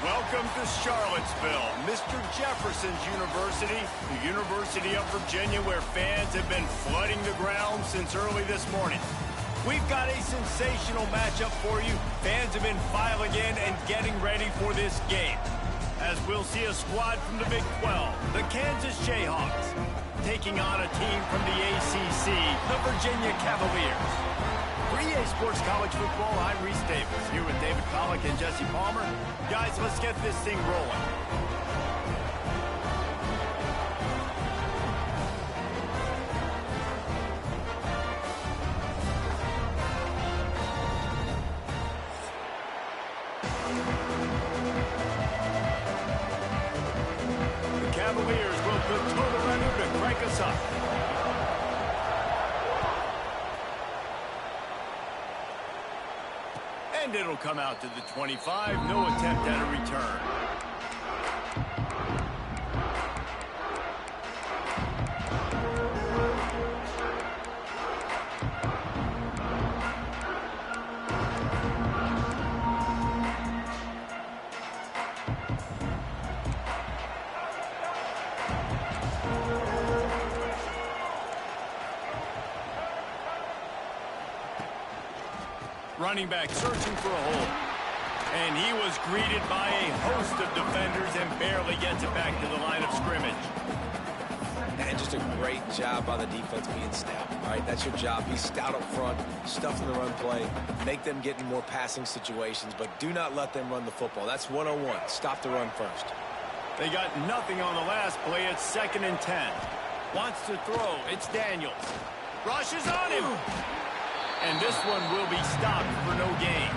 Welcome to Charlottesville, Mr. Jefferson's University, the University of Virginia, where fans have been flooding the ground since early this morning. We've got a sensational matchup for you. Fans have been filing in and getting ready for this game. As we'll see a squad from the Big 12, the Kansas Jayhawks, taking on a team from the ACC, the Virginia Cavaliers. For EA Sports College Football, I'm Reese Davis, here with David Pollack and Jesse Palmer. Guys, let's get this thing rolling. The Cavaliers will put total runner to crank us up. And it'll come out to the 25. No attempt at a return. Running back searching for a hole. And he was greeted by a host of defenders and barely gets it back to the line of scrimmage. And just a great job by the defense being stout. All right, that's your job. Be stout up front, stuff in the run play, make them get in more passing situations, but do not let them run the football. That's 101. Stop the run first. They got nothing on the last play. It's 2nd and 10. Wants to throw. It's Daniels. Rushes on him. And this one will be stopped for no gain.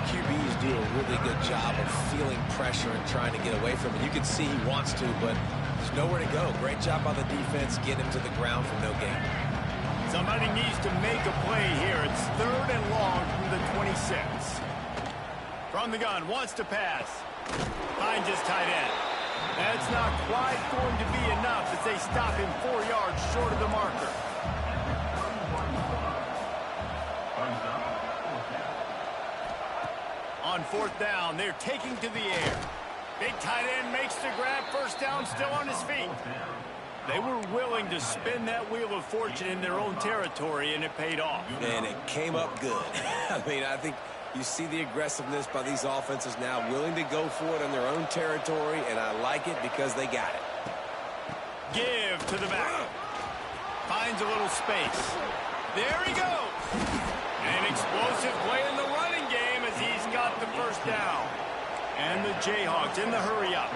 QBs do a really good job of feeling pressure and trying to get away from it. You can see he wants to, but there's nowhere to go. Great job by the defense, get him to the ground for no gain. Somebody needs to make a play here. It's 3rd and long from the 26. From the gun, wants to pass. Finds his tight end. That's not quite going to be enough as they stop him 4 yards short of the marker. On 4th down, they're taking to the air. Big tight end makes the grab. 1st down, still on his feet. They were willing to spin that wheel of fortune in their own territory, and it paid off. And it came up good. I mean, I think you see the aggressiveness by these offenses now, willing to go for it in their own territory, and I like it because they got it. Give to the back. Finds a little space. There he goes. An explosive play in the running game as he's got the 1st down. And the Jayhawks in the hurry-up.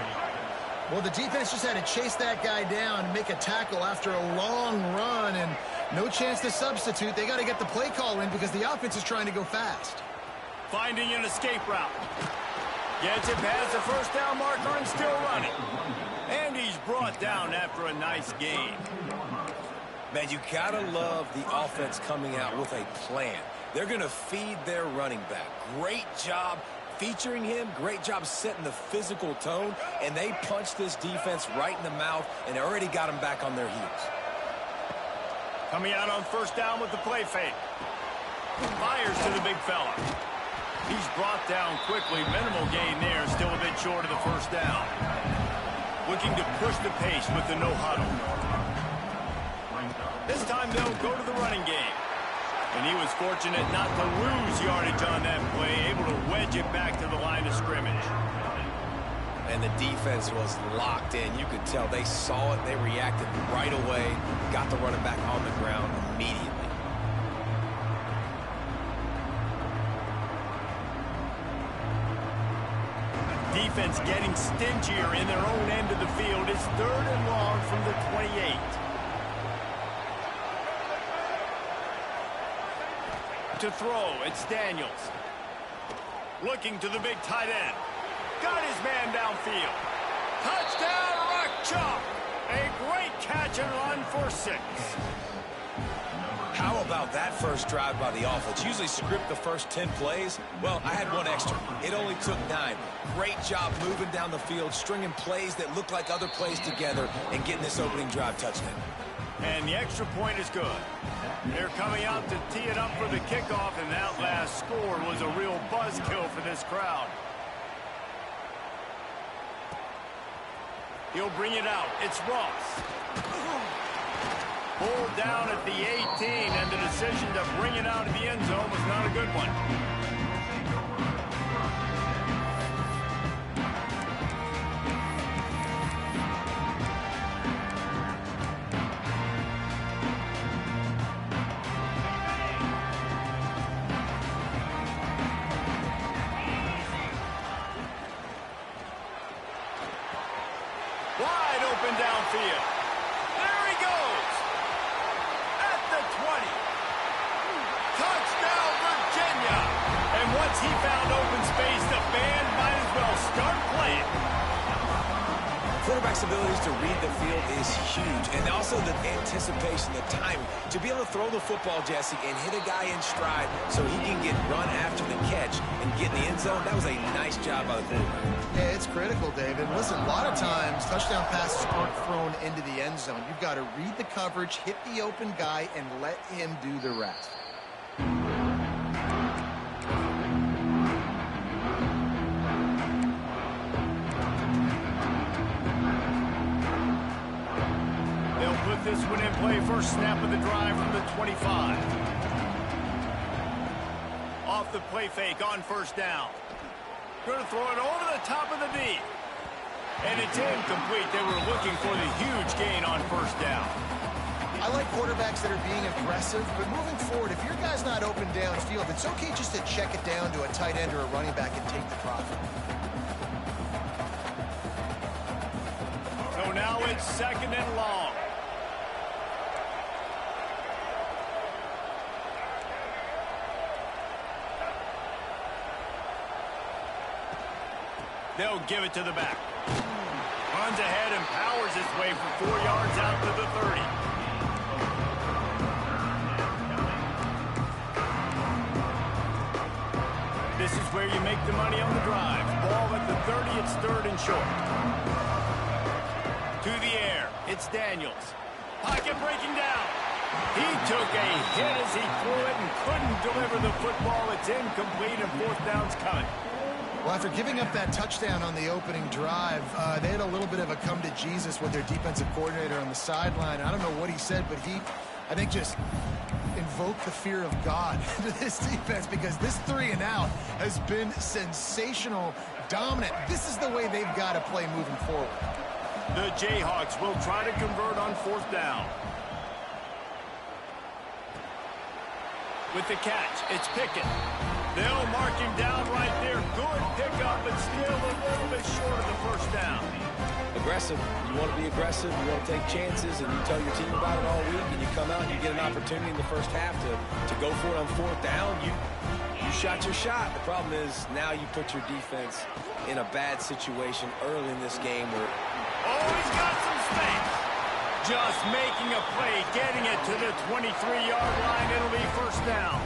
Well, the defense just had to chase that guy down and make a tackle after a long run, and no chance to substitute. They got to get the play call in because the offense is trying to go fast. Finding an escape route. Gets it past the 1st down marker and still running. And he's brought down after a nice gain. Man, you gotta love the offense coming out with a plan. They're gonna feed their running back. Great job featuring him. Great job setting the physical tone. And they punched this defense right in the mouth and already got them back on their heels. Coming out on 1st down with the play fake. Fires to the big fella. He's brought down quickly. Minimal gain there. Still a bit short of the 1st down. Looking to push the pace with the no huddle. This time they'll go to the running game. And he was fortunate not to lose yardage on that play, able to wedge it back to the line of scrimmage. And the defense was locked in. You could tell they saw it. They reacted right away. Got the running back on the ground immediately. Defense getting stingier in their own end of the field. It's 3rd and long from the 28. To throw, it's Daniels. Looking to the big tight end. Got his man downfield. Touchdown, Rock Chalk. A great catch and run for 6. How about that first drive by the offense? Usually script the first 10 plays. Well, I had one extra. It only took 9. Great job moving down the field, stringing plays that look like other plays together, and getting this opening drive touchdown. And the extra point is good. They're coming out to tee it up for the kickoff, and that last score was a real buzzkill for this crowd. He'll bring it out. It's Ross. Pulled down at the 18, and the decision to bring it out of the end zone was not a good one. Wide open downfield. There he goes. At the 20. Touchdown, Virginia. And once he found open space, the band might as well start playing. Quarterback's abilities to read the field is huge, and also the anticipation, the timing. To be able to throw the football, Jesse, and hit a guy in stride so he can get run after the catch and get in the end zone, that was a nice job by the quarterback. Yeah, it's critical, David. Listen, a lot of times touchdown passes aren't thrown into the end zone. You've got to read the coverage, hit the open guy, and let him do the rest. They'll put this one in play. First snap of the drive from the 25. Off the play fake on first down. Going to throw it over the top of the D. And it's incomplete. They were looking for the huge gain on first down. I like quarterbacks that are being aggressive, but moving forward, if your guy's not open downfield, it's okay just to check it down to a tight end or a running back and take the profit. So now it's second and long. They'll give it to the back. Runs ahead and powers his way for 4 yards out to the 30. This is where you make the money on the drive. Ball at the 30, it's third and short. To the air, it's Daniels. Pocket breaking down. He took a hit as he threw it and couldn't deliver the football. It's incomplete and fourth down's coming. Well, after giving up that touchdown on the opening drive, they had a little bit of a come-to-Jesus with their defensive coordinator on the sideline. I don't know what he said, but he, I think, just invoked the fear of God into this defense because this 3-and-out has been sensational, dominant. This is the way they've got to play moving forward. The Jayhawks will try to convert on fourth down. With the catch, it's Pickett. They'll mark him down right there. Good pickup, but still a little bit short of the first down. Aggressive. You want to be aggressive. You want to take chances, and you tell your team about it all week, and you come out and you get an opportunity in the first half to go for it on fourth down. You shot your shot. The problem is now you put your defense in a bad situation early in this game where... Oh, he's got some space. Just making a play, getting it to the 23-yard line. It'll be first down.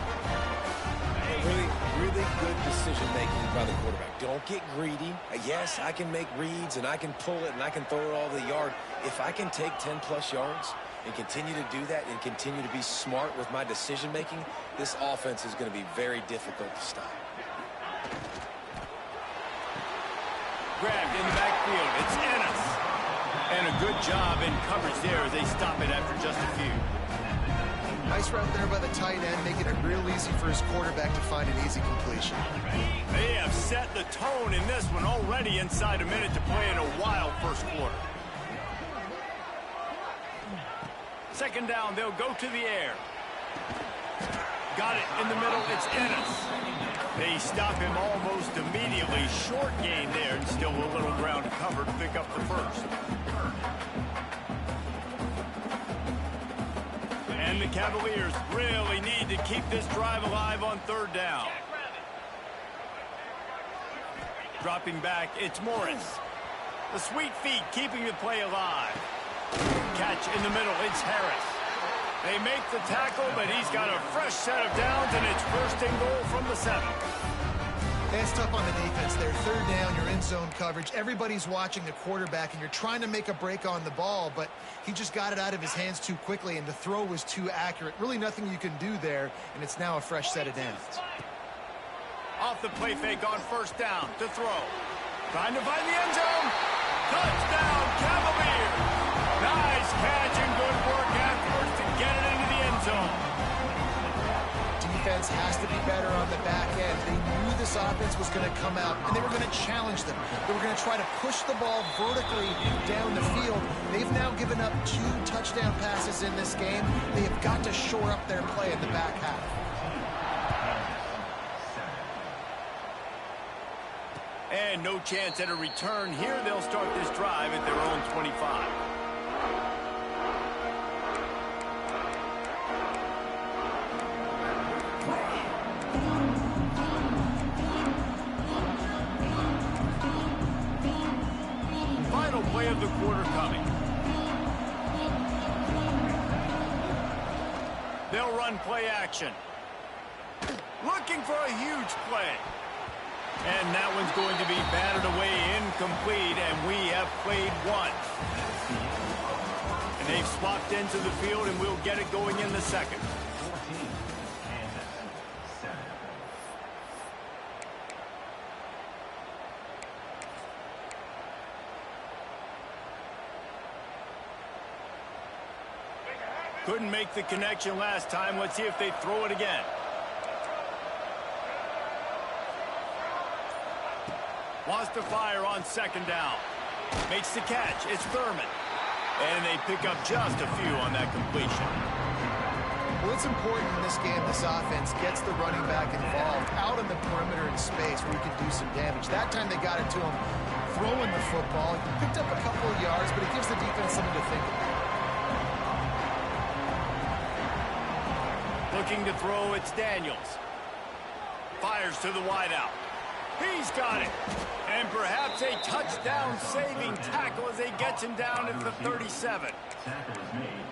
Really good decision-making by the quarterback. Don't get greedy. Yes, I can make reads, and I can pull it, and I can throw it all the yard. If I can take 10-plus yards and continue to do that and continue to be smart with my decision-making, this offense is going to be very difficult to stop. Grabbed in the backfield. It's Ennis. And a good job in coverage there as they stop it after just a few. Nice route there by the tight end, making it real easy for his quarterback to find an easy completion. They have set the tone in this one already inside a minute to play in a wild first quarter. Second down, they'll go to the air. Got it in the middle, it's Ennis. They stop him almost immediately. Short gain there and still a little ground to cover to pick up the first. And the Cavaliers really need to keep this drive alive on third down. Dropping back, it's Morris. The sweet feet keeping the play alive. Catch in the middle, it's Harris. They make the tackle, but he's got a fresh set of downs, and it's first and goal from the 7. It's tough on the defense there. Third down, you're in zone coverage. Everybody's watching the quarterback, and you're trying to make a break on the ball, but he just got it out of his hands too quickly, and the throw was too accurate. Really nothing you can do there, and it's now a fresh set of downs. Off the play fake on first down to throw. Trying to find the end zone. Touchdown, Cavaliers! Nice catch and good work afterwards to get it into the end zone. Defense has to be better on the back end. They knew this offense was going to come out, and they were going to challenge them. They were going to try to push the ball vertically down the field. They've now given up 2 touchdown passes in this game. They have got to shore up their play in the back half. And no chance at a return here. They'll start this drive at their own 25. Final play of the quarter coming. They'll run play action. Looking for a huge play. And that one's going to be batted away, incomplete, and we have played one. And they've swapped into the field, and we'll get it going in the second. Couldn't make the connection last time. Let's see if they throw it again. Wants to fire on second down. Makes the catch. It's Thurman. And they pick up just a few on that completion. Well, it's important in this game this offense gets the running back involved out in the perimeter in space where he can do some damage. That time they got it to him throwing the football. He picked up a couple of yards, but it gives the defense something to think about. Looking to throw, it's Daniels. Fires to the wideout. He's got it. And perhaps a touchdown-saving tackle as they get him down at the 37.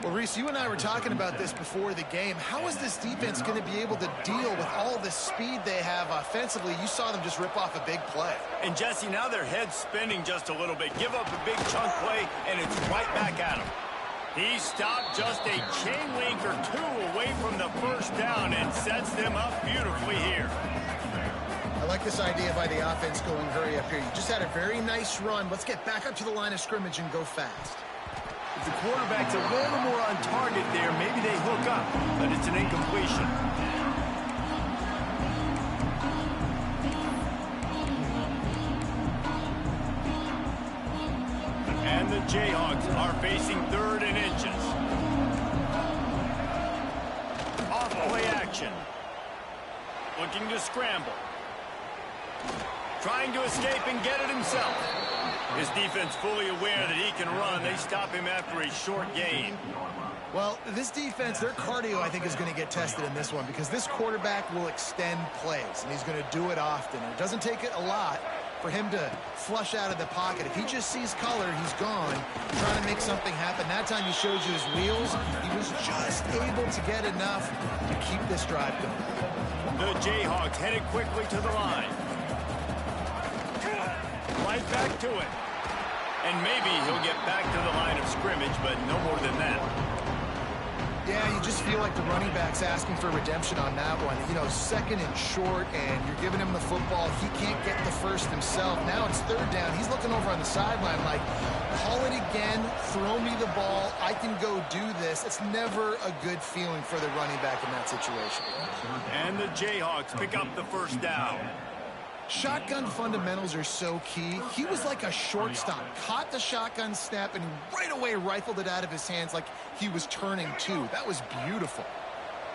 Well, Reese, you and I were talking about this before the game. How is this defense going to be able to deal with all the speed they have offensively? You saw them just rip off a big play. And, Jesse, now their head's spinning just a little bit. Give up a big chunk play, and it's right back at him. He stopped just a chain link or 2 away from the first down and sets them up beautifully here. I like this idea by the offense going hurry up here. You just had a very nice run. Let's get back up to the line of scrimmage and go fast. If the quarterback's a little more on target there, maybe they hook up, but it's an incompletion. And the Jayhawks are facing 3rd and inches. Off play action. Looking to scramble. Trying to escape and get it himself. His defense fully aware that he can run. They stop him after a short gain. Well, this defense, their cardio, I think, is going to get tested in this one because this quarterback will extend plays, and he's going to do it often. And it doesn't take it a lot for him to flush out of the pocket. If he just sees color, he's gone, trying to make something happen. That time he showed you his wheels. He was just able to get enough to keep this drive going. The Jayhawks headed quickly to the line. Right back to it. And maybe he'll get back to the line of scrimmage, but no more than that. Yeah, you just feel like the running back's asking for redemption on that one. You know, 2nd and short, and you're giving him the football. He can't get the first himself. Now it's 3rd down. He's looking over on the sideline like, call it again, throw me the ball, I can go do this. It's never a good feeling for the running back in that situation. And the Jayhawks pick up the first down. Shotgun fundamentals are so key. He was like a shortstop, caught the shotgun snap, and right away rifled it out of his hands like he was turning too. That was beautiful.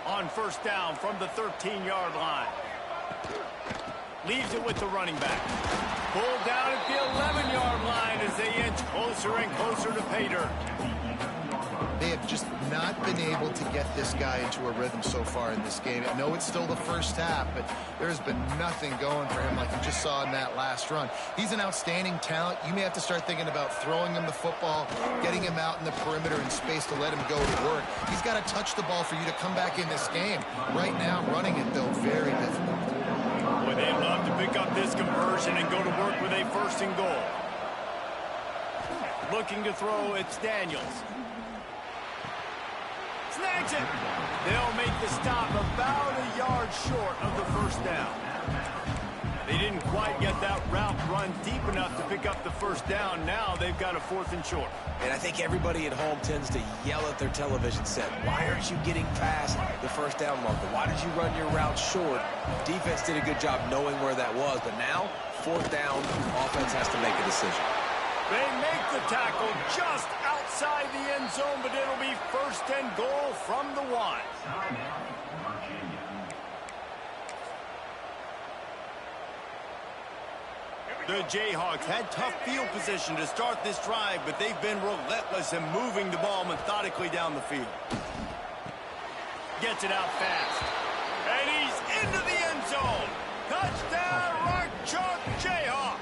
On first down from the 13-yard line. Leaves it with the running back. Pulled down at the 11-yard line as they inch closer and closer to pay dirt. They have just not been able to get this guy into a rhythm so far in this game. I know it's still the first half, but there's been nothing going for him like you just saw in that last run. He's an outstanding talent. You may have to start thinking about throwing him the football, getting him out in the perimeter in space to let him go to work. He's got to touch the ball for you to come back in this game. Right now, running it, though, very difficult. Boy, they'd love to pick up this conversion and go to work with a 1st and goal. Looking to throw, it's Daniels. Snags it. They'll make the stop about a yard short of the first down. They didn't quite get that route run deep enough to pick up the first down. Now they've got a 4th and short. And I think everybody at home tends to yell at their television set, why aren't you getting past the first down marker? Why did you run your route short? Defense did a good job knowing where that was, but now, 4th down, offense has to make a decision. They make the tackle just outside the end zone, but it'll be 1st and goal from the 1. The Jayhawks had tough field position to start this drive, but they've been relentless in moving the ball methodically down the field. Gets it out fast. And he's into the end zone. Touchdown, Rock Chalk Jayhawk.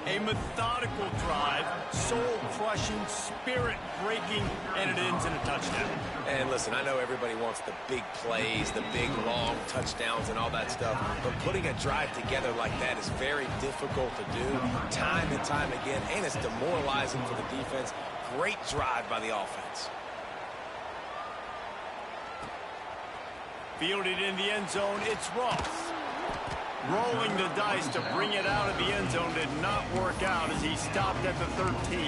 A methodical drive, soul-crushing, spirit-breaking, and it ends in a touchdown. And listen, I know everybody wants the big plays, the big, long touchdowns and all that stuff, but putting a drive together like that is very difficult to do time and time again, and it's demoralizing for the defense. Great drive by the offense. Fielded in the end zone, it's Ross. Rolling the dice to bring it out of the end zone did not work out as he stopped at the 13.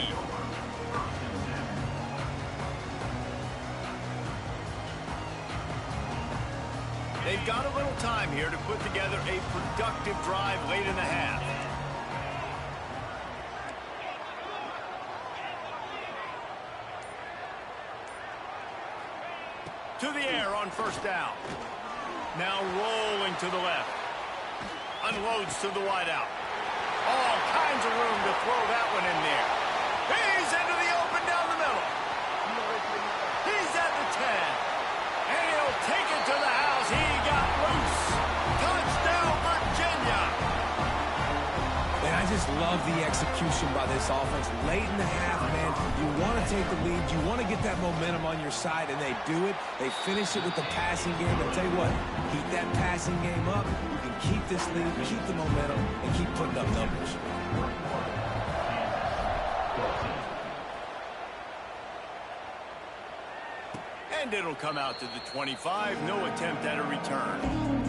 They've got a little time here to put together a productive drive late in the half. To the air on 1st down. Now rolling to the left. Unloads to the wideout. All kinds of room to throw that one in there. He's into the open down the middle. He's at the 10. And he'll take it to the house. He got loose. Touchdown, Virginia. And I just love the execution by this offense. Late in the half, man, you want to take the lead. You want to get that momentum on your side, and they do it. They finish it with the passing game. And tell you what, keep that passing game up. You can keep this lead, keep the momentum, and keep putting up numbers. And it'll come out to the 25. No attempt at a return.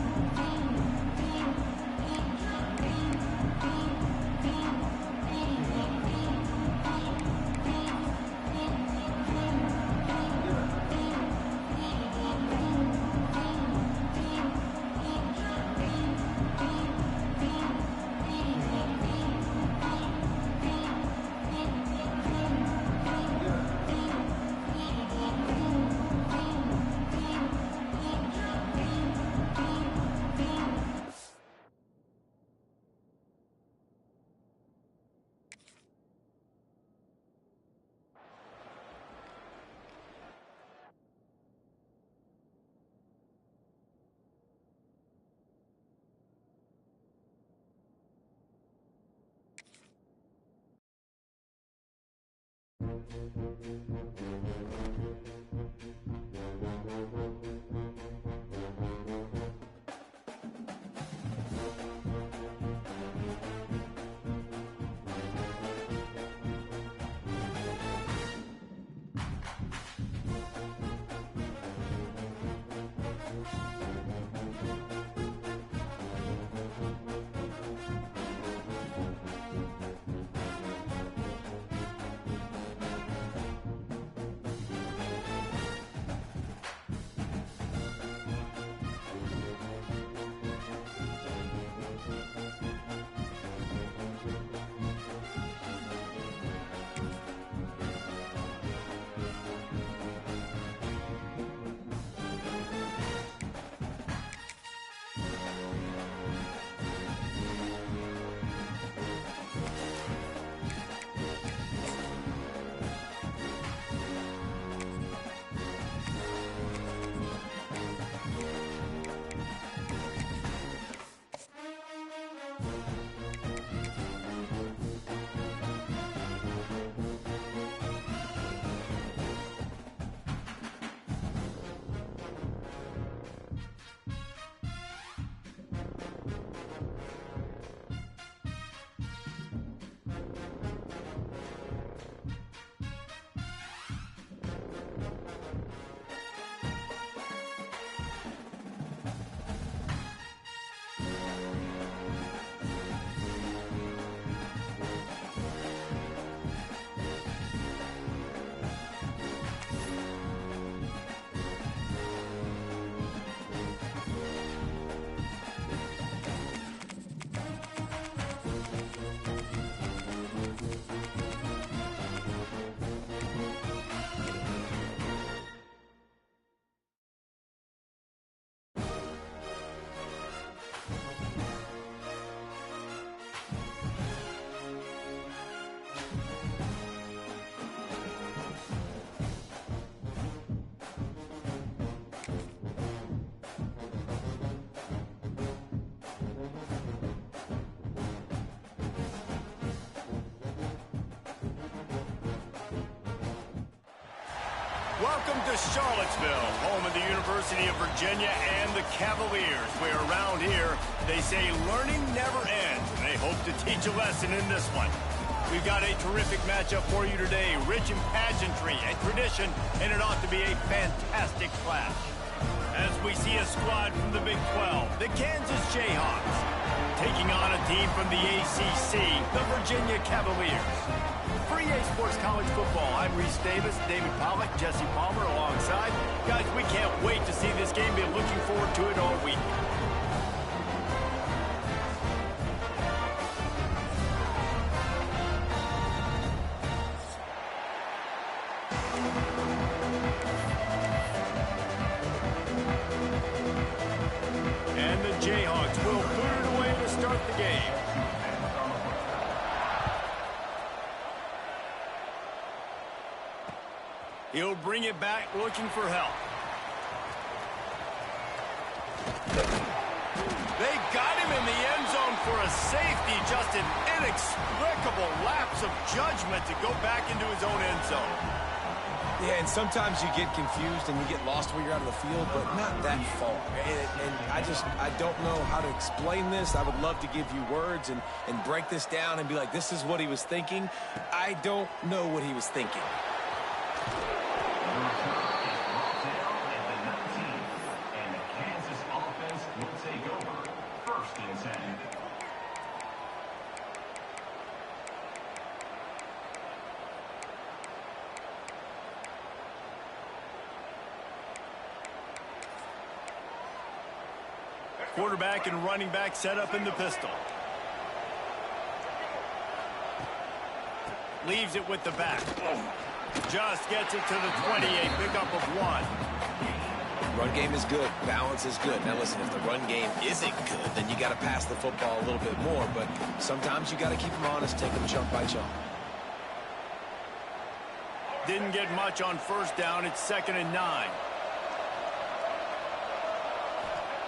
Welcome to Charlottesville, home of the University of Virginia and the Cavaliers, where around here they say learning never ends, and they hope to teach a lesson in this one. We've got a terrific matchup for you today, rich in pageantry and tradition, and it ought to be a fantastic clash. As we see a squad from the Big 12, the Kansas Jayhawks, taking on a team from the ACC, the Virginia Cavaliers. For EA Sports College Football, I'm Reese Davis, David Pollack, Jesse Palmer alongside. Guys, we can't wait to see this game. Been looking forward to it all week. And the Jayhawks will put it away to start the game. He'll bring it back looking for help. They got him in the end zone for a safety. Just an inexplicable lapse of judgment to go back into his own end zone. Yeah, and sometimes you get confused and you get lost when you're out of the field, but not that far. And I don't know how to explain this. I would love to give you words and break this down and be like, this is what he was thinking. I don't know what he was thinking. Quarterback and running back set up in the pistol. Leaves it with the back. Just gets it to the 28, pickup of 1. Run game is good. Balance is good. Now listen, if the run game isn't good, then you got to pass the football a little bit more. But sometimes you got to keep them honest, take them chunk by chunk. Didn't get much on first down. It's 2nd and 9.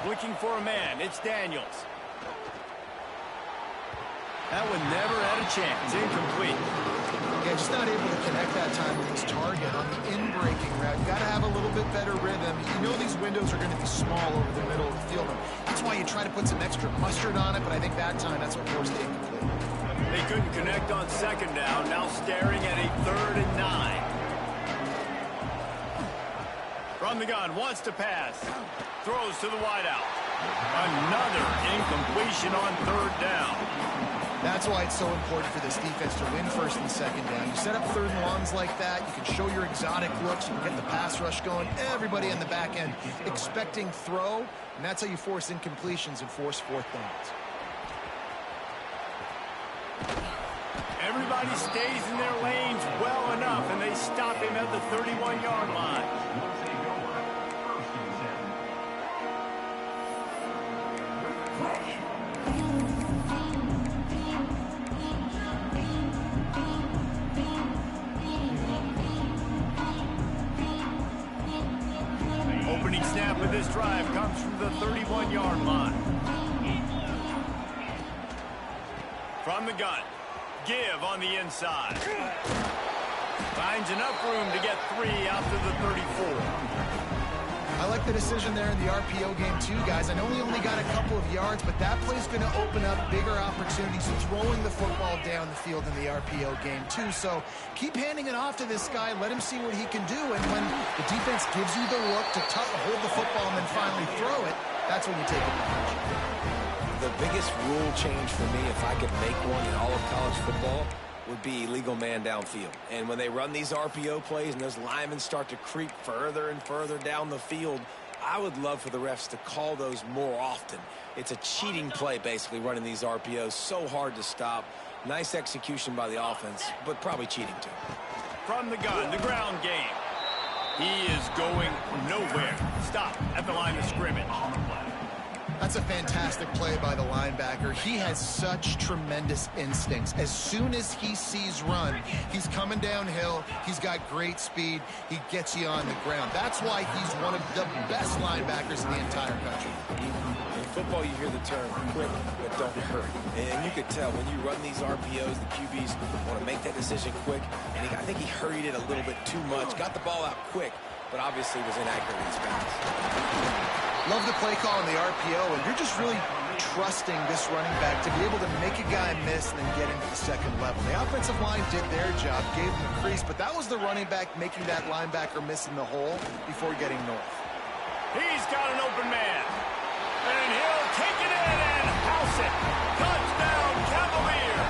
Looking for a man. It's Daniels. That one never had a chance. Incomplete. Yeah, just not able to connect that time with his target on the in-breaking route. You got to have a little bit better rhythm. You know these windows are going to be small over the middle of the field. That's why you try to put some extra mustard on it, but I think that time that's what forced the incomplete. They couldn't connect on 2nd down. Now staring at a 3rd and 9. From the gun, wants to pass. Throws to the wideout. Another incompletion on 3rd down. That's why it's so important for this defense to win 1st and 2nd down. You set up 3rd and longs like that, you can show your exotic looks, you can get the pass rush going, everybody in the back end expecting throw, and that's how you force incompletions and force 4th downs. Everybody stays in their lanes well enough, and they stop him at the 31-yard line. Opening snap of this drive comes from the 31-yard line. From the gun, give on the inside. Finds enough room to get 3 out to the 34. I like the decision there in the RPO game too, guys. I know he only got a couple of yards, but that play's going to open up bigger opportunities of throwing the football down the field in the RPO game too. So keep handing it off to this guy. Let him see what he can do. And when the defense gives you the look to hold the football and then finally throw it, that's when you take advantage. The biggest rule change for me, if I could make one in all of college football, would be illegal man downfield. And when they run these RPO plays and those linemen start to creep further and further down the field, I would love for the refs to call those more often. It's a cheating play, basically, running these RPOs. So hard to stop. Nice execution by the offense, but probably cheating too. From the gun, the ground game. He is going nowhere. Stop at the line of scrimmage. That's a fantastic play by the linebacker. He has such tremendous instincts. As soon as he sees run, he's coming downhill. He's got great speed. He gets you on the ground. That's why he's one of the best linebackers in the entire country. In football, you hear the term quick, but don't hurry. And you could tell when you run these RPOs, the QBs want to make that decision quick. And I think he hurried it a little bit too much. Got the ball out quick, but obviously was inaccurate in his pass. Love the play call on the RPO, and you're just really trusting this running back to be able to make a guy miss and then get into the second level. The offensive line did their job, gave him a crease, but that was the running back making that linebacker miss in the hole before getting north. He's got an open man. And he'll take it in and house it. Touchdown, Cavalier.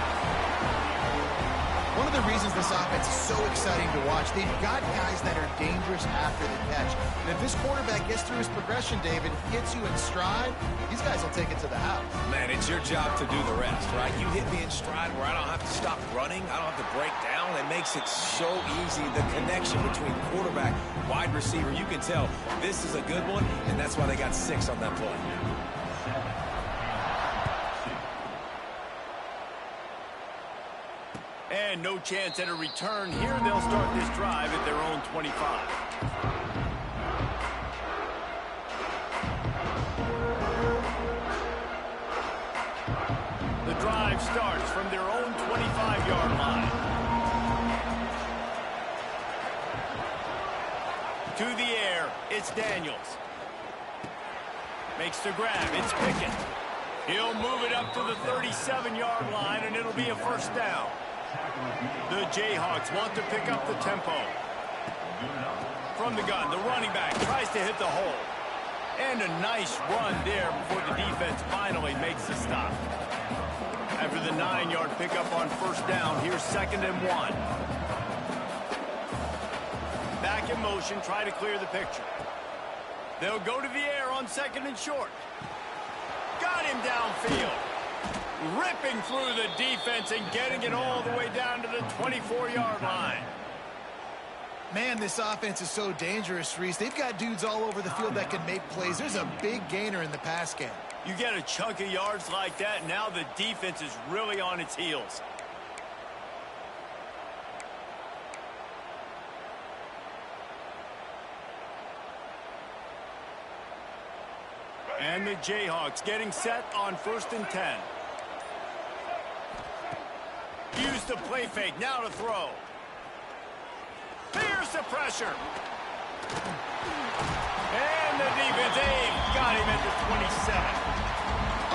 One of the reasons this offense is so exciting to watch, they've got guys that are dangerous after the catch. And if this quarterback gets through his progression, David, hits you in stride, these guys will take it to the house. Man, it's your job to do the rest, right? You hit me in stride where I don't have to stop running. I don't have to break down. It makes it so easy. The connection between quarterback, wide receiver, you can tell this is a good one, and that's why they got 6 on that play. And no chance at a return here. They'll start this drive at their own 25. The drive starts from their own 25-yard line. To the air, it's Daniels. Makes the grab, it's Pickett. He'll move it up to the 37-yard line, and it'll be a first down. The Jayhawks want to pick up the tempo. From the gun, the running back tries to hit the hole. And a nice run there before the defense finally makes the stop. After the 9-yard pickup on first down, here's 2nd and 1. Back in motion, try to clear the picture. They'll go to the air on 2nd and short. Got him downfield. Ripping through the defense and getting it all the way down to the 24-yard line. Man, this offense is so dangerous, Reese. They've got dudes all over the field that can make plays. There's a big gainer in the pass game. You get a chunk of yards like that, and now the defense is really on its heels. And the Jayhawks getting set on 1st and 10. Use the play fake, now to throw. Here's the pressure. And the defense, got him at the 27.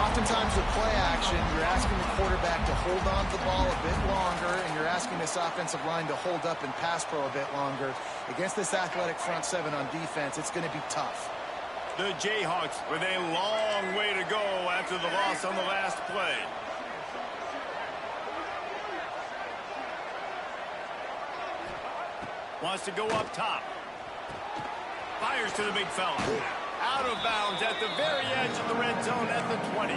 Oftentimes with play action, you're asking the quarterback to hold on to the ball a bit longer, and you're asking this offensive line to hold up and pass pro a bit longer. Against this athletic front 7 on defense, it's going to be tough. The Jayhawks with a long way to go after the loss on the last play. Wants to go up top. Fires to the big fella. Out of bounds at the very edge of the red zone at the 20.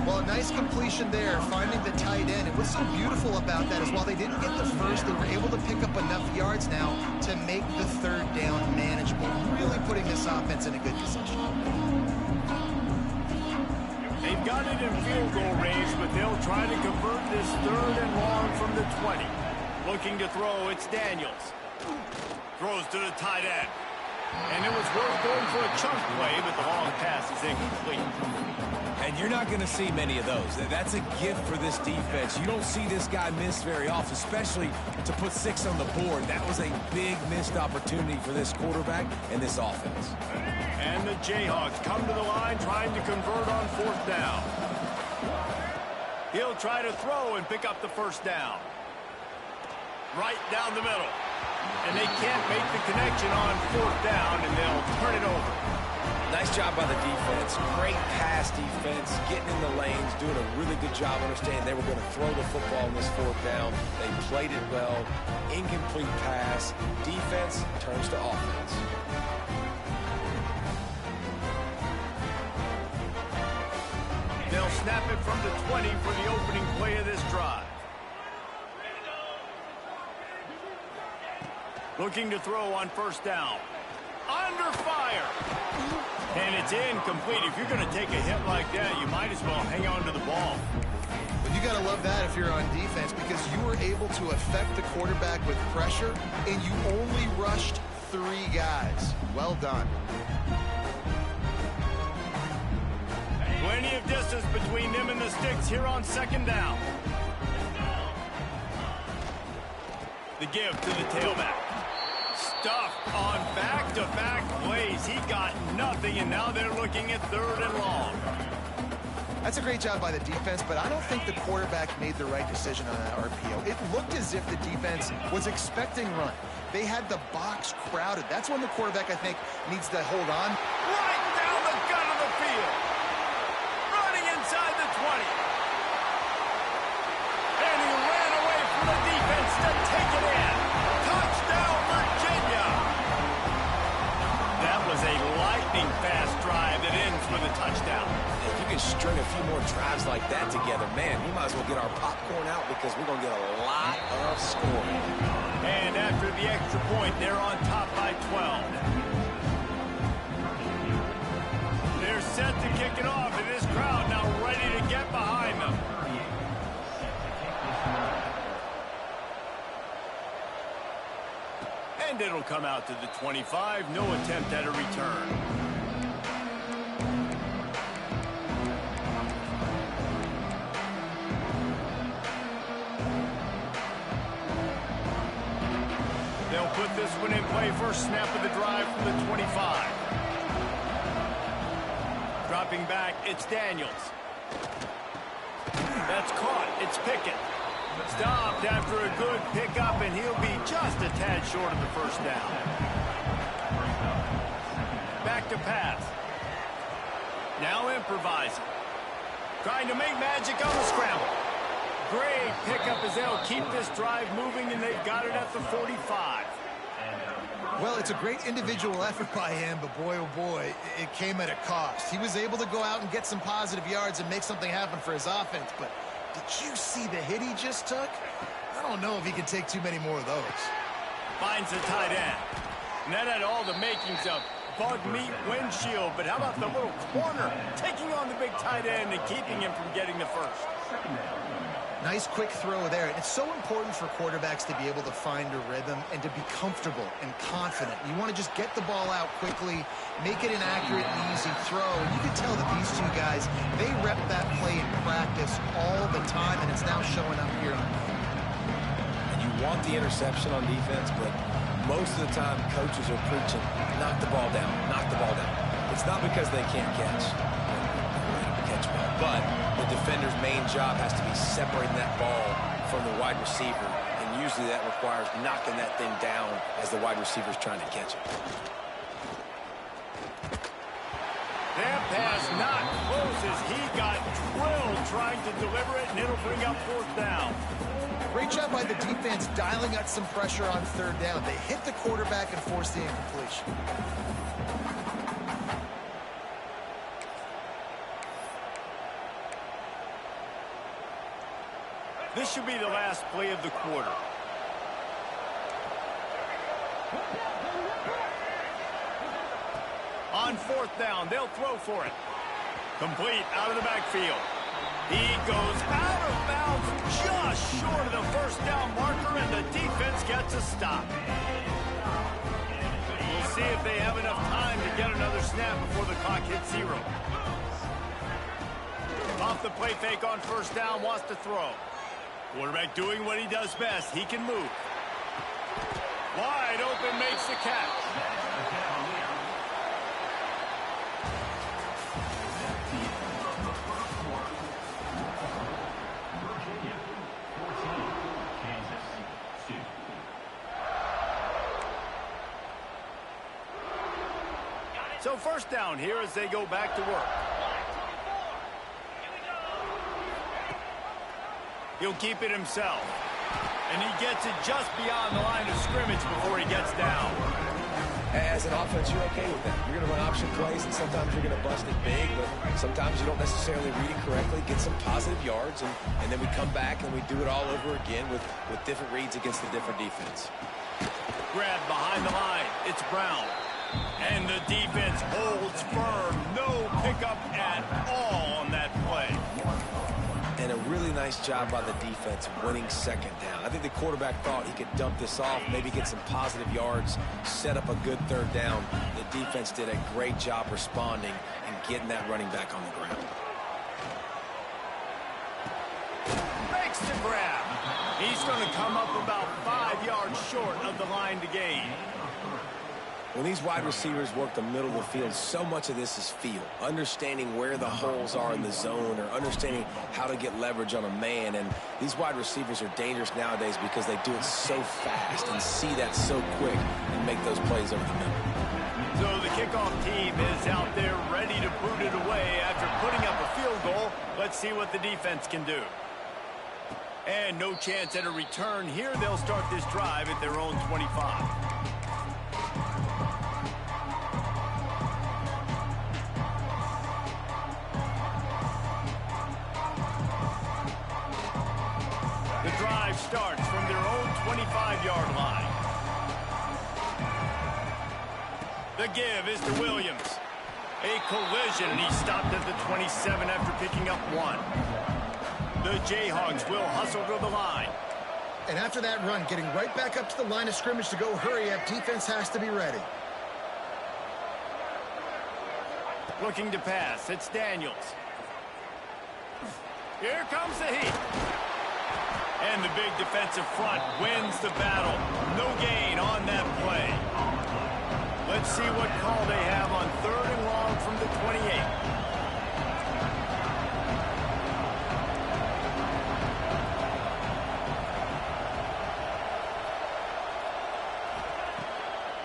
Well, a nice completion there, finding the tight end. And what's so beautiful about that is while they didn't get the first, they were able to pick up enough yards now to make the 3rd down manageable, really putting this offense in a good position. They've got it in field goal range, but they'll try to convert this 3rd and long from the 20. Looking to throw, it's Daniels. Throws to the tight end. And it was worth going for a chunk play, but the long pass is incomplete. And you're not going to see many of those. That's a gift for this defense. You don't see this guy miss very often, especially to put 6 on the board. That was a big missed opportunity for this quarterback and this offense. And the Jayhawks come to the line trying to convert on 4th down. He'll try to throw and pick up the first down. Right down the middle. And they can't make the connection on 4th down, and they'll turn it over. Nice job by the defense. Great pass defense, getting in the lanes, doing a really good job understanding they were going to throw the football in this 4th down. They played it well. Incomplete pass. Defense turns to offense. They'll snap it from the 20 for the opening play of this drive. Looking to throw on 1st down. Under fire. And it's incomplete. If you're going to take a hit like that, you might as well hang on to the ball. But you got to love that if you're on defense, because you were able to affect the quarterback with pressure, and you only rushed 3 guys. Well done. Plenty of distance between them and the sticks here on 2nd down. The give to the tailback. Stuffed on back-to-back plays. He got nothing, and now they're looking at 3rd and long. That's a great job by the defense, but I don't think the quarterback made the right decision on that RPO. It looked as if the defense was expecting run. They had the box crowded. That's when the quarterback, I think, needs to hold on. Right down the gut of the field. Running inside the 20. And he ran away from the defense to take it in. Touchdown, Virginia. That was a lightning-fast drive that ends with a touchdown. If you can string a few more drives like that together, man, we might as well get our popcorn out because we're going to get a lot of scoring. And after the extra point, they're on top by 12. They're set to kick it off, and this crowd now ready to get behind them. And it'll come out to the 25. No attempt at a return. They'll put this one in play. First snap of the drive from the 25. Dropping back, it's Daniels. That's caught. It's Pickett. Stopped after a good pickup, and he'll be just a tad short of the first down. Back to pass. Now improvising. Trying to make magic on the scramble. Great pickup as they'll keep this drive moving, and they've got it at the 45. Well, it's a great individual effort by him, but boy, oh boy, it came at a cost. He was able to go out and get some positive yards and make something happen for his offense, but did you see the hit he just took? I don't know if he can take too many more of those. Finds the tight end. And that had all the makings of bug meat windshield, but how about the little corner taking on the big tight end and keeping him from getting the first? Nice quick throw there. It's so important for quarterbacks to be able to find a rhythm and to be comfortable and confident. You want to just get the ball out quickly, make it an accurate and easy throw. And you can tell that these 2 guys, they rep that play in practice all the time, and it's now showing up here. And you want the interception on defense, but most of the time coaches are preaching, knock the ball down, knock the ball down. It's not because they can't catch. But the defender's main job has to be separating that ball from the wide receiver, and usually that requires knocking that thing down as the wide receiver's trying to catch it. That pass not close as he got drilled trying to deliver it, and it'll bring up 4th down. Great job by the defense dialing out some pressure on 3rd down. They hit the quarterback and forced the incompletion. This should be the last play of the quarter. On 4th down, they'll throw for it. Complete out of the backfield. He goes out of bounds just short of the first down marker, and the defense gets a stop. We'll see if they have enough time to get another snap before the clock hits 0. Off the play fake on 1st down, wants to throw. Quarterback doing what he does best. He can move. Wide open, makes the catch. So 1st down here as they go back to work. He'll keep it himself. And he gets it just beyond the line of scrimmage before he gets down. As an offense, you're okay with that. You're going to run option plays, and sometimes you're going to bust it big, but sometimes you don't necessarily read it correctly, get some positive yards, and then we come back and we do it all over again with different reads against the different defense. Grab behind the line. It's Brown. And the defense holds firm. No pickup at all on that play. And a really nice job by the defense winning second down. I think the quarterback thought he could dump this off, maybe get some positive yards, set up a good third down. The defense did a great job responding and getting that running back on the ground. Makes the grab. He's going to come up about 5 yards short of the line to gain. When these wide receivers work the middle of the field, so much of this is feel. Understanding where the holes are in the zone or understanding how to get leverage on a man. And these wide receivers are dangerous nowadays because they do it so fast and see that so quick and make those plays over the middle. So the kickoff team is out there ready to boot it away after putting up a field goal. Let's see what the defense can do. And no chance at a return here. They'll start this drive at their own 25. The drive starts from their own 25-yard line. The give is to Williams. A collision, and he stopped at the 27 after picking up 1. The Jayhawks will hustle to the line. And after that run, getting right back up to the line of scrimmage to go hurry up, defense has to be ready. Looking to pass, it's Daniels. Here comes the heat. And the big defensive front wins the battle. No gain on that play. Let's see what call they have on 3rd and long from the 28.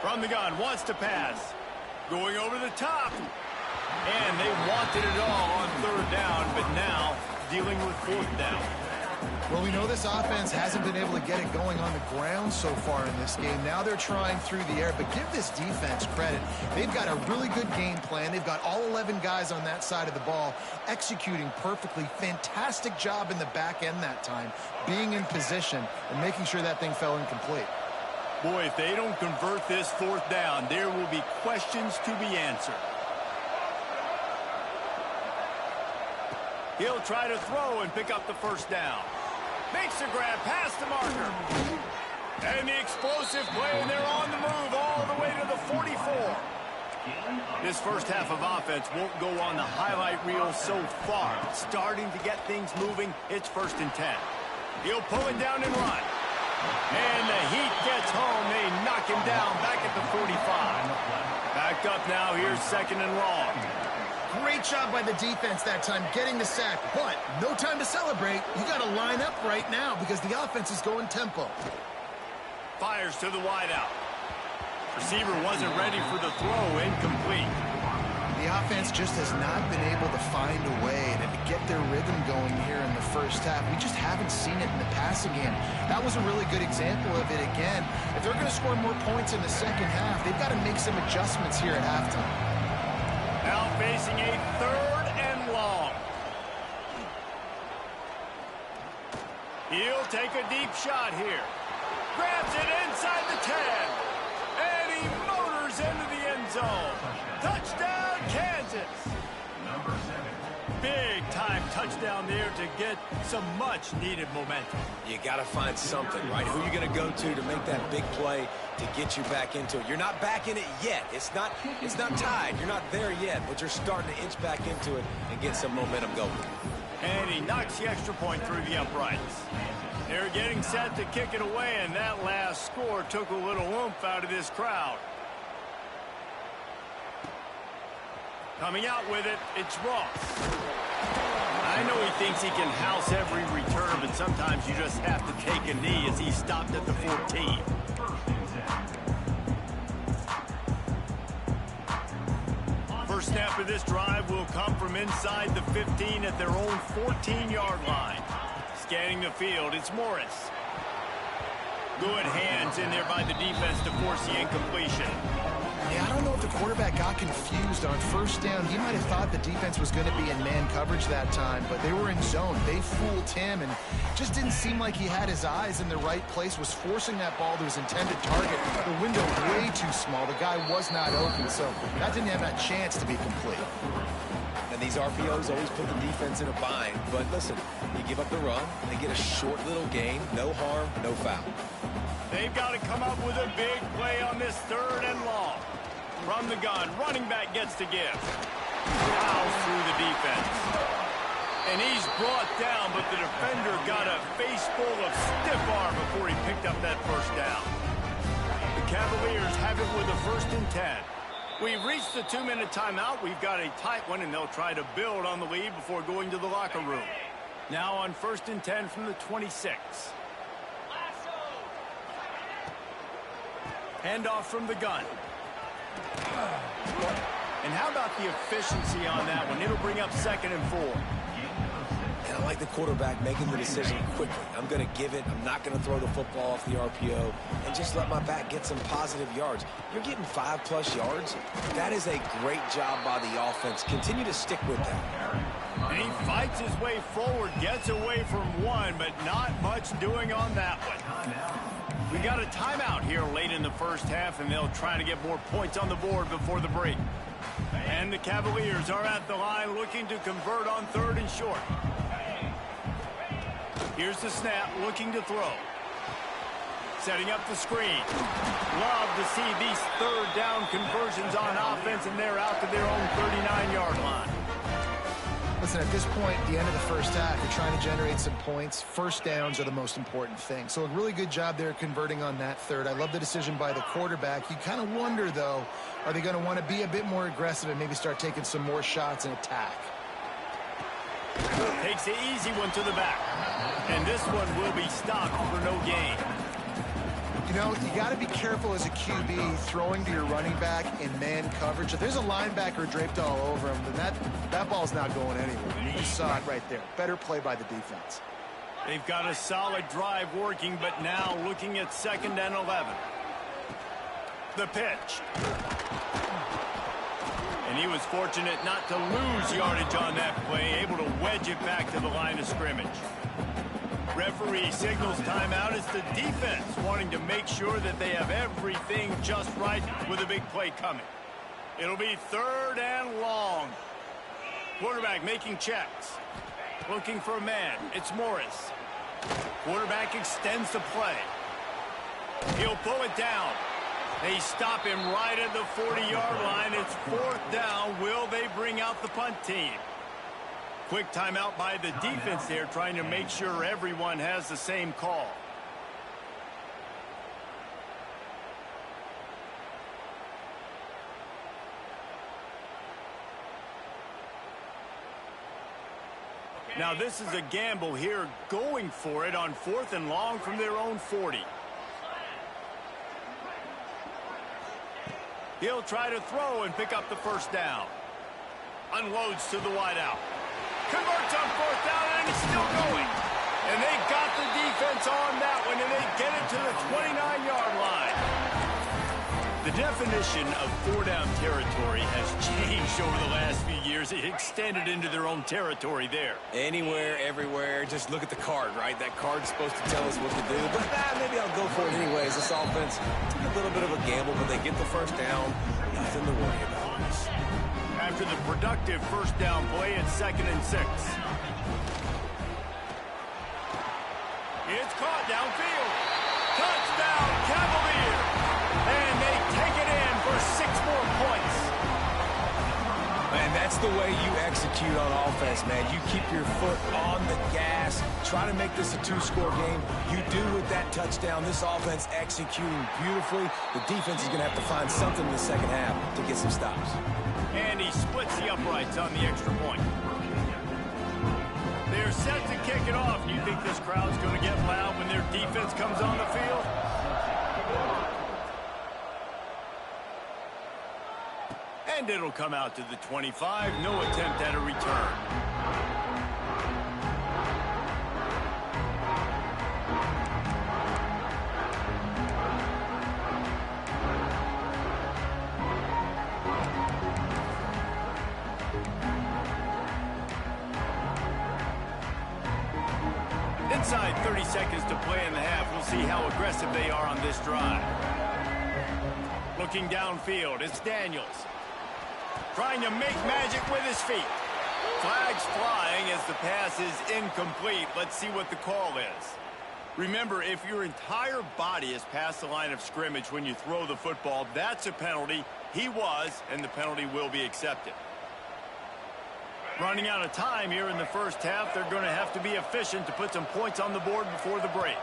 From the gun, wants to pass. Going over the top. And they wanted it all on 3rd down, but now dealing with 4th down. Well, we know this offense hasn't been able to get it going on the ground so far in this game. Now they're trying through the air, but give this defense credit. They've got a really good game plan. They've got all 11 guys on that side of the ball executing perfectly. Fantastic job in the back end that time, being in position and making sure that thing fell incomplete. Boy, if they don't convert this 4th down, there will be questions to be answered. He'll try to throw and pick up the 1st down. Makes a grab past the marker. And the explosive play, and they're on the move all the way to the 44. This first half of offense won't go on the highlight reel so far. Starting to get things moving, it's 1st and 10. He'll pull it down and run. And the Heat gets home. They knock him down back at the 45. Back up now. Here's 2nd and long. Great job by the defense that time, getting the sack. But no time to celebrate. You got to line up right now because the offense is going tempo. Fires to the wideout. Receiver wasn't ready for the throw. Incomplete. The offense just has not been able to find a way to get their rhythm going here in the first half. We just haven't seen it in the passing game. That was a really good example of it again. If they're going to score more points in the second half, they've got to make some adjustments here at halftime. Now facing a 3rd and long. He'll take a deep shot here. Grabs it inside the 10. And he motors into the end zone. Touchdown, Kansas. Big time touchdown there to get some much needed momentum. You got to find something, right? Who are you going to go to make that big play to get you back into it? You're not back in it yet. It's not tied. You're not there yet, but you're starting to inch back into it and get some momentum going. And he knocks the extra point through the uprights. They're getting set to kick it away, and that last score took a little oomph out of this crowd. Coming out with it, it's Ross. I know he thinks he can house every return, but sometimes you just have to take a knee as he stopped at the 14. First snap of this drive will come from inside the 15 at their own 14-yard line. Scanning the field, it's Morris. Good hands in there by the defense to force the incompletion. Yeah, I don't know if the quarterback got confused on first down. He might have thought the defense was going to be in man coverage that time, but they were in zone. They fooled him and just didn't seem like he had his eyes in the right place, was forcing that ball to his intended target. The window way too small. The guy was not open, so that didn't have that chance to be complete. And these RPOs always put the defense in a bind. But listen, you give up the run, they get a short little gain, no harm, no foul. They've got to come up with a big play on this 3rd and long. From the gun, running back gets to give. Fouls through the defense. And he's brought down, but the defender got a face full of stiff arm before he picked up that first down. The Cavaliers have it with a 1st and 10. We've reached the 2-minute timeout. We've got a tight one, and they'll try to build on the lead before going to the locker room. Now on 1st and 10 from the 26. Handoff from the gun. And how about the efficiency on that one? It'll bring up 2nd and 4. And I like the quarterback making the decision quickly. I'm going to give it. I'm not going to throw the football off the RPO and just let my back get some positive yards. You're getting 5+ yards. That is a great job by the offense. Continue to stick with that. And he fights his way forward, gets away from one, but not much doing on that one. We got a timeout here late in the first half, and they'll try to get more points on the board before the break. And the Cavaliers are at the line looking to convert on 3rd and short. Here's the snap, looking to throw. Setting up the screen. Love to see these 3rd down conversions on offense, and they're out to their own 39-yard line. Listen, at this point, the end of the first half, you're trying to generate some points. First downs are the most important thing. So a really good job there converting on that 3rd. I love the decision by the quarterback. You kind of wonder, though, are they going to want to be a bit more aggressive and maybe start taking some more shots and attack? Takes the easy one to the back. And this one will be stopped for no gain. You know, you got to be careful as a QB throwing to your running back in man coverage. If there's a linebacker draped all over him, then that ball's not going anywhere. You saw it right there. Better play by the defense. They've got a solid drive working, but now looking at 2nd and 11. The pitch. And he was fortunate not to lose yardage on that play, able to wedge it back to the line of scrimmage. Referee signals timeout as the defense wanting to make sure that they have everything just right with a big play coming. It'll be 3rd and long. Quarterback making checks. Looking for a man. It's Morris. Quarterback extends the play. He'll pull it down. They stop him right at the 40-yard line. It's 4th down. Will they bring out the punt team? Quick timeout by the defense there, trying to make sure everyone has the same call. Now this is a gamble here, going for it on 4th and long from their own 40. He'll try to throw and pick up the first down. Unloads to the wideout. Converts on 4th down, and he's still going. And they got the defense on that one, and they get it to the 29-yard line. The definition of 4-down territory has changed over the last few years. It extended into their own territory there. Anywhere, everywhere, just look at the card, right? That card's supposed to tell us what to do, but maybe I'll go for it anyways. This offense, a little bit of a gamble, but they get the first down. Nothing to worry about. After the productive first down play, it's 2nd and 6. It's caught downfield. Touchdown, Cavaliers. And they take it in for 6 more points. Man, that's the way you execute on offense, man. You keep your foot on the gas. Try to make this a 2-score game. You do with that touchdown. This offense executing beautifully. The defense is going to have to find something in the second half to get some stops. And he splits the uprights on the extra point. They're set to kick it off. You think this crowd's going to get loud when their defense comes on the field? And it'll come out to the 25. No attempt at a return. 30 seconds to play in the half. We'll see how aggressive they are on this drive. Looking downfield, it's Daniels. Trying to make magic with his feet. Flags flying as the pass is incomplete. Let's see what the call is. Remember, if your entire body is past the line of scrimmage when you throw the football, that's a penalty. He was, and the penalty will be accepted. Running out of time here in the first half, they're going to have to be efficient to put some points on the board before the break.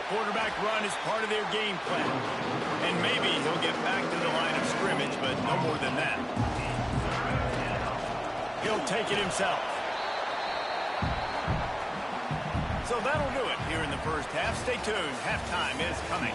Quarterback run is part of their game plan. And maybe he'll get back to the line of scrimmage, but no more than that. He'll take it himself. So that'll do it here in the first half. Stay tuned. Halftime is coming.